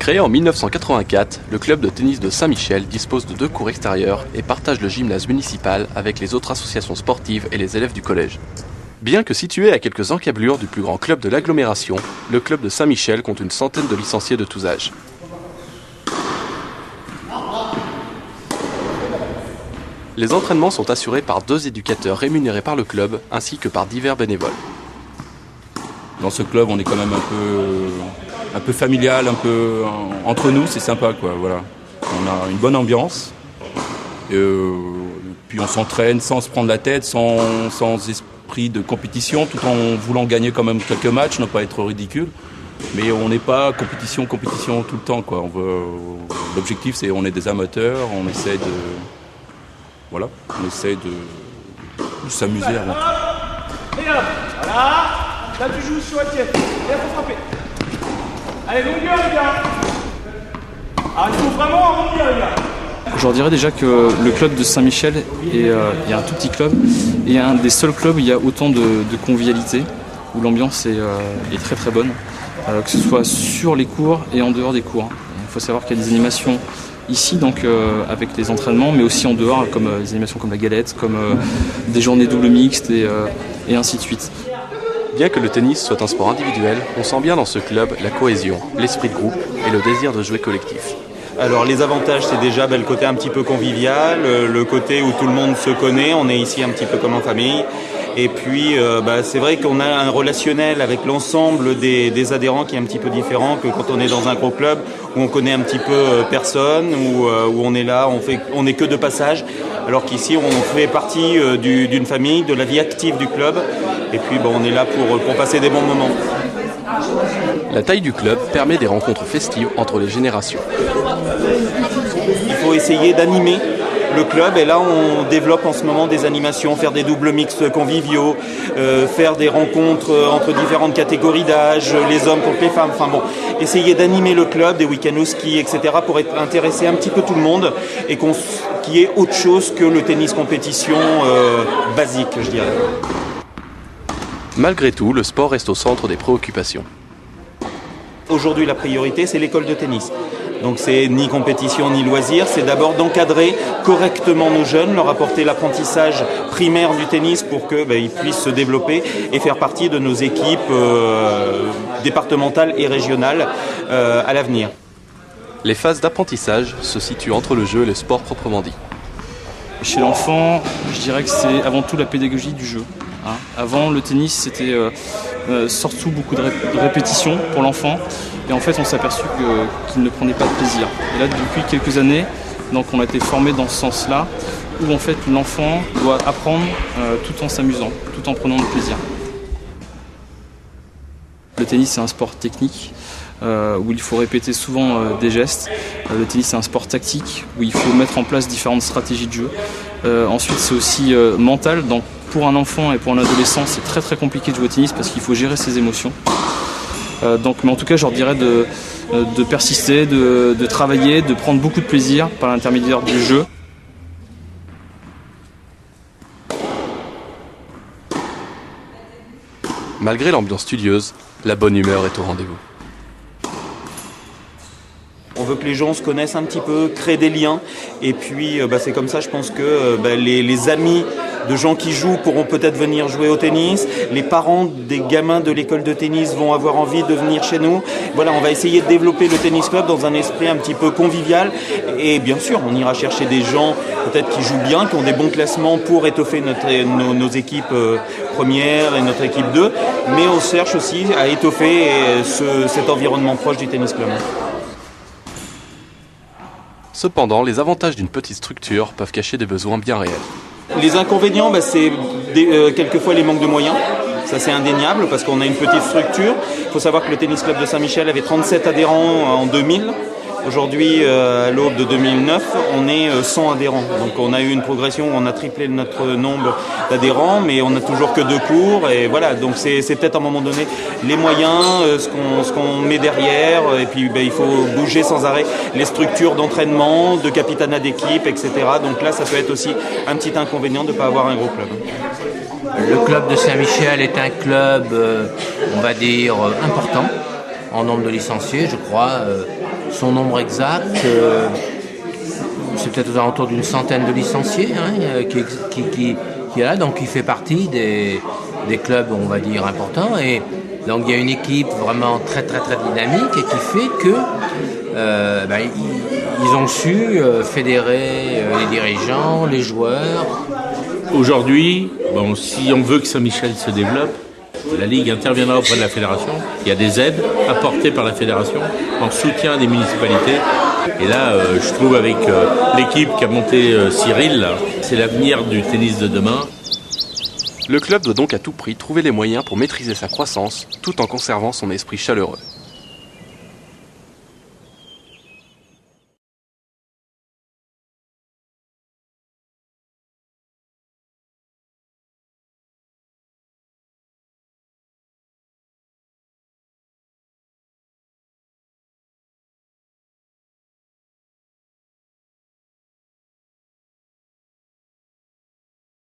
Créé en 1984, le club de tennis de Saint-Michel dispose de 2 cours extérieurs et partage le gymnase municipal avec les autres associations sportives et les élèves du collège. Bien que situé à quelques encablures du plus grand club de l'agglomération, le club de Saint-Michel compte une centaine de licenciés de tous âges. Les entraînements sont assurés par 2 éducateurs rémunérés par le club ainsi que par divers bénévoles. Dans ce club, on est quand même un peu familial, un peu entre nous, c'est sympa quoi. Voilà. On a une bonne ambiance. Puis on s'entraîne sans se prendre la tête, sans esprit de compétition, tout en voulant gagner quand même quelques matchs, ne pas être ridicule. Mais on n'est pas compétition tout le temps quoi. L'objectif c'est on est des amateurs, on essaie de s'amuser avant tout. Et là, voilà. Là, tu joues sur la tienne. Et là, faut frapper. Allez, longueur, les gars. Ah, il faut vraiment arrondir, les gars. Je leur dirais déjà que le club de Saint-Michel est un tout petit club et un des seuls clubs où il y a autant de convivialité, où l'ambiance est très très bonne, que ce soit sur les cours et en dehors des cours. Il faut savoir qu'il y a des animations ici, donc avec les entraînements, mais aussi en dehors, comme des animations comme la galette, comme des journées double mixtes et ainsi de suite. Bien que le tennis soit un sport individuel, on sent bien dans ce club la cohésion, l'esprit de groupe et le désir de jouer collectif. Alors les avantages, c'est déjà le côté un petit peu convivial, le côté où tout le monde se connaît, on est ici un petit peu comme en famille. Et puis c'est vrai qu'on a un relationnel avec l'ensemble des adhérents qui est un petit peu différent que quand on est dans un gros club où on connaît un petit peu personne, où on est là, on est que de passage, alors qu'ici on fait partie d'une famille, de la vie active du club, et puis on est là pour passer des bons moments. La taille du club permet des rencontres festives entre les générations. Il faut essayer d'animer le club, et là on développe en ce moment des animations, faire des doubles mixtes conviviaux, faire des rencontres entre différentes catégories d'âge, les hommes contre les femmes, essayer d'animer le club, des week-ends au ski, etc. pour intéresser un petit peu tout le monde et qu'il y ait autre chose que le tennis compétition basique, je dirais. Malgré tout, le sport reste au centre des préoccupations. Aujourd'hui, la priorité, c'est l'école de tennis. Donc c'est ni compétition ni loisir, c'est d'abord d'encadrer correctement nos jeunes, leur apporter l'apprentissage primaire du tennis pour qu'ils puissent se développer et faire partie de nos équipes départementales et régionales à l'avenir. Les phases d'apprentissage se situent entre le jeu et le sport proprement dit. Chez l'enfant, je dirais que c'est avant tout la pédagogie du jeu. Avant, le tennis, c'était surtout beaucoup de répétitions pour l'enfant. Et en fait, on s'est aperçu qu'il ne prenait pas de plaisir. Et là, depuis quelques années, donc, on a été formé dans ce sens-là, où en fait, l'enfant doit apprendre tout en s'amusant, tout en prenant du plaisir. Le tennis, c'est un sport technique, où il faut répéter souvent des gestes. Le tennis, c'est un sport tactique, où il faut mettre en place différentes stratégies de jeu. Ensuite, c'est aussi mental. Donc, pour un enfant et pour un adolescent, c'est très très compliqué de jouer au tennis parce qu'il faut gérer ses émotions. Mais en tout cas, je leur dirais de persister, de travailler, de prendre beaucoup de plaisir par l'intermédiaire du jeu. Malgré l'ambiance studieuse, la bonne humeur est au rendez-vous. On veut que les gens se connaissent un petit peu, créer des liens. Et puis c'est comme ça, je pense que les amis de gens qui jouent pourront peut-être venir jouer au tennis. Les parents des gamins de l'école de tennis vont avoir envie de venir chez nous. Voilà, on va essayer de développer le tennis club dans un esprit un petit peu convivial. Et bien sûr, on ira chercher des gens peut-être qui jouent bien, qui ont des bons classements pour étoffer nos équipes premières et notre équipe 2. Mais on cherche aussi à étoffer cet environnement proche du tennis club. Cependant, les avantages d'une petite structure peuvent cacher des besoins bien réels. Les inconvénients, c'est quelquefois les manques de moyens. Ça, c'est indéniable parce qu'on a une petite structure. Il faut savoir que le Tennis Club de Saint-Michel avait 37 adhérents en 2000. Aujourd'hui, à l'aube de 2009, on est 100 adhérents. Donc on a eu une progression, on a triplé notre nombre d'adhérents, mais on n'a toujours que 2 cours. Et voilà, donc c'est peut-être à un moment donné les moyens, ce qu'on met derrière. Et puis il faut bouger sans arrêt les structures d'entraînement, de capitanat d'équipe, etc. Donc là, ça peut être aussi un petit inconvénient de ne pas avoir un gros club. Le club de Saint-Michel est un club, on va dire, important en nombre de licenciés, je crois. son nombre exact, c'est peut-être aux alentours d'une centaine de licenciés qui est là, donc il fait partie des clubs, on va dire, importants. Et donc il y a une équipe vraiment très très très dynamique et qui fait que ils ont su fédérer les dirigeants, les joueurs. Aujourd'hui, si on veut que Saint-Michel se développe, la Ligue interviendra auprès de la fédération. Il y a des aides apportées par la fédération en soutien des municipalités. Et là, je trouve avec l'équipe qu'a monté Cyril, là, c'est l'avenir du tennis de demain. Le club doit donc à tout prix trouver les moyens pour maîtriser sa croissance tout en conservant son esprit chaleureux.